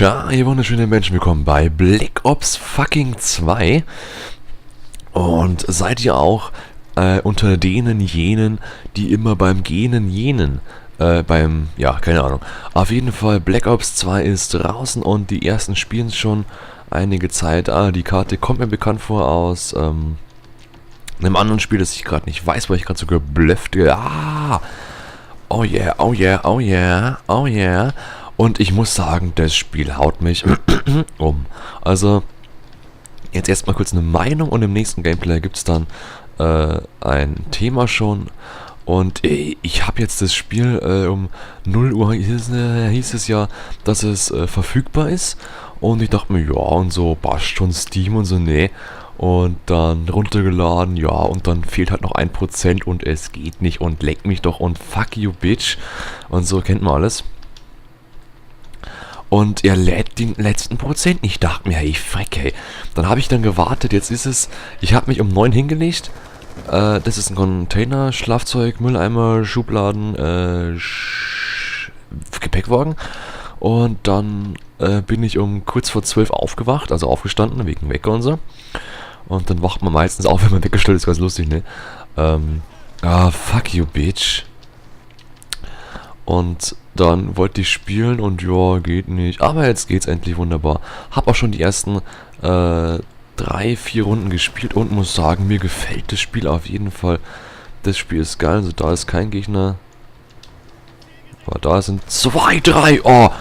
Ciao, ihr wunderschönen Menschen, willkommen bei Black Ops fucking 2. Und seid ihr auch unter jenen, die immer beim keine Ahnung. Auf jeden Fall, Black Ops 2 ist draußen und die ersten spielen schon einige Zeit. Die Karte kommt mir bekannt vor aus einem anderen Spiel, das ich gerade nicht weiß, weil ich gerade so geblufft. Oh yeah, oh yeah, oh yeah, oh yeah. Und ich muss sagen, das Spiel haut mich um. Also, jetzt erstmal kurz eine Meinung und im nächsten Gameplay gibt es dann ein Thema schon. Und ich habe jetzt das Spiel um 0 Uhr hieß es ja, dass es verfügbar ist. Und ich dachte mir, ja, und so, passt schon Steam und so, nee. Und dann runtergeladen, ja, und dann fehlt halt noch 1% und es geht nicht und leck mich doch und fuck you, bitch. Und so, kennt man alles. Und er lädt den letzten Prozent nicht. Ich dachte mir, hey, freck, hey. Dann habe ich dann gewartet, jetzt ist es, ich habe mich um 9 hingelegt. Das ist ein Container, Schlafzeug, Mülleimer, Schubladen, Gepäckwagen. Und dann bin ich um kurz vor 12 aufgewacht, also aufgestanden, wegen Wecker und so. Und dann wacht man meistens auf, wenn man weggestellt ist, ganz lustig, ne? Fuck you, bitch. Und dann wollte ich spielen und ja, geht nicht. Aber jetzt geht's endlich wunderbar. Hab auch schon die ersten 3-4 Runden gespielt und muss sagen, mir gefällt das Spiel auf jeden Fall. Das Spiel ist geil, also da ist kein Gegner. Aber da sind 2, 3. Oh,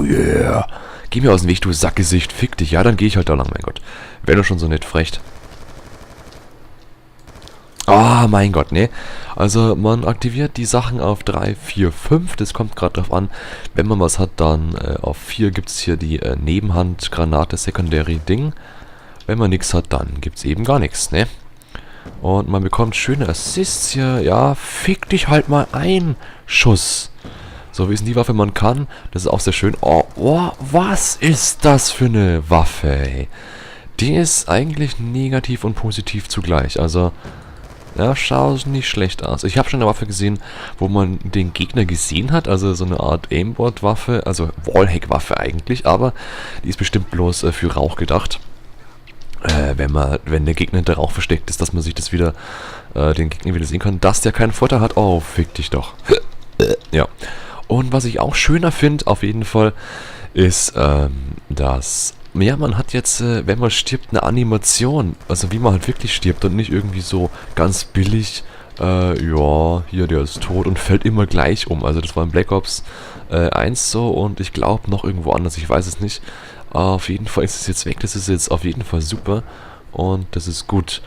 yeah. Geh mir aus dem Weg, du Sackgesicht, fick dich. Ja, dann gehe ich halt da lang, mein Gott. Wäre doch schon so nett frech. Mein Gott, ne. Also man aktiviert die Sachen auf 3, 4, 5. Das kommt gerade drauf an. Wenn man was hat, dann auf 4 gibt es hier die Nebenhandgranate, Secondary Ding. Wenn man nichts hat, dann gibt es eben gar nichts, ne. Und man bekommt schöne Assists hier. Ja, fick dich halt mal ein. Schuss. So, wie ist denn die Waffe? Man kann. Das ist auch sehr schön. Oh, was ist das für eine Waffe, ey? Die ist eigentlich negativ und positiv zugleich. Also, ja, schaut nicht schlecht aus. Ich habe schon eine Waffe gesehen, wo man den Gegner gesehen hat. Also so eine Art Aimbot-Waffe. Also Wallhack-Waffe eigentlich. Aber die ist bestimmt bloß für Rauch gedacht. Wenn der Gegner hinter Rauch versteckt ist, dass man sich das wieder, den Gegner wieder sehen kann. Dass der keinen Vorteil hat. Oh, fick dich doch. Ja. Und was ich auch schöner finde, auf jeden Fall, ist, dass, ja, man hat jetzt, wenn man stirbt, eine Animation. Also wie man halt wirklich stirbt und nicht irgendwie so ganz billig, ja, hier, der ist tot und fällt immer gleich um. Also das war in Black Ops 1 so und ich glaube noch irgendwo anders, ich weiß es nicht. Auf jeden Fall ist es jetzt weg, das ist jetzt auf jeden Fall super und das ist gut.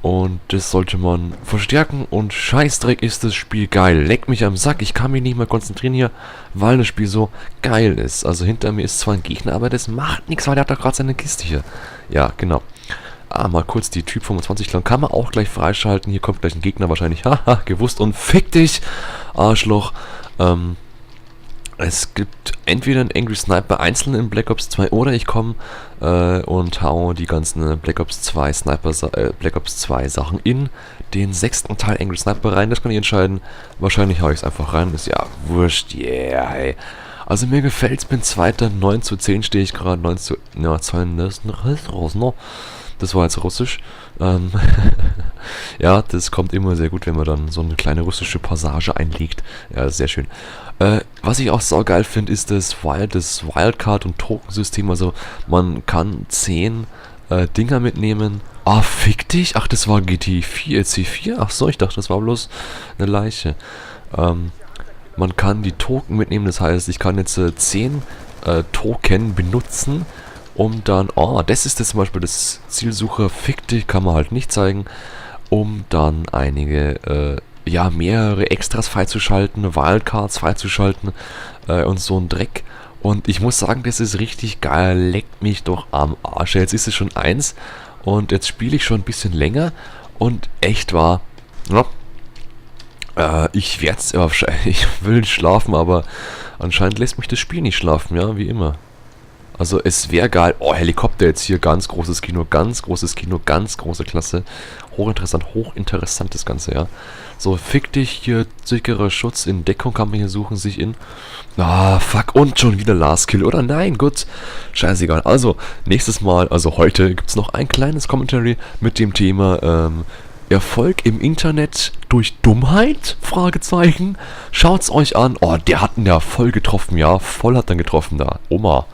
Und das sollte man verstärken und Scheißdreck ist das Spiel geil. Leck mich am Sack, ich kann mich nicht mehr konzentrieren hier, weil das Spiel so geil ist. Also hinter mir ist zwar ein Gegner, aber das macht nichts, weil der hat doch gerade seine Kiste hier. Ja, genau. Mal kurz die Typ 25 lang kann man auch gleich freischalten. Hier kommt gleich ein Gegner wahrscheinlich. Haha, gewusst und fick dich, Arschloch. Es gibt entweder einen Angry Sniper einzeln in Black Ops 2 oder ich komme und hau die ganzen Black Ops 2 Black Ops 2 Sachen in den 6. Teil Angry Sniper rein. Das kann ich entscheiden. Wahrscheinlich hau ich es einfach rein. Ist ja wurscht. Yeah, hey. Also mir gefällt's, bin Zweiter. 9:10 stehe ich gerade. 9:2. Das war jetzt Russisch. Ja, das kommt immer sehr gut, wenn man dann so eine kleine russische Passage einlegt. Ja, sehr schön. Was ich auch saugeil finde, ist das Wildcard- und Token-System. Also man kann 10 Dinger mitnehmen. Fick dich. Ach, das war GT4, C4. Ach so, ich dachte, das war bloß eine Leiche. Man kann die Token mitnehmen. Das heißt, ich kann jetzt 10 Token benutzen, um dann, das ist jetzt zum Beispiel das Zielsucher, fick dich, kann man halt nicht zeigen, um dann einige, mehrere Extras freizuschalten, Wildcards freizuschalten und so ein Dreck. Und ich muss sagen, das ist richtig geil, leckt mich doch am Arsch. Jetzt ist es schon 1 und jetzt spiele ich schon ein bisschen länger und echt wahr, ja, ich will schlafen, aber anscheinend lässt mich das Spiel nicht schlafen, ja, wie immer. Also es wäre geil. Oh, Helikopter jetzt hier, ganz großes Kino, ganz großes Kino, ganz große Klasse. Hochinteressant das Ganze, ja. So, fick dich hier, sicherer Schutz in Deckung kann man hier suchen, sich in. Ah, fuck, und schon wieder Last Kill, oder? Nein, gut. Scheißegal. Also, nächstes Mal, also heute, gibt's noch ein kleines Commentary mit dem Thema, Erfolg im Internet durch Dummheit? Fragezeichen. Schaut's euch an. Oh, der hat ihn ja voll getroffen, ja. Voll hat er getroffen da. Oma.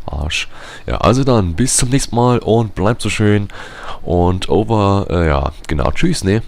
Arsch. Ja, also dann bis zum nächsten Mal und bleibt so schön. Und ja, genau. Tschüss, ne?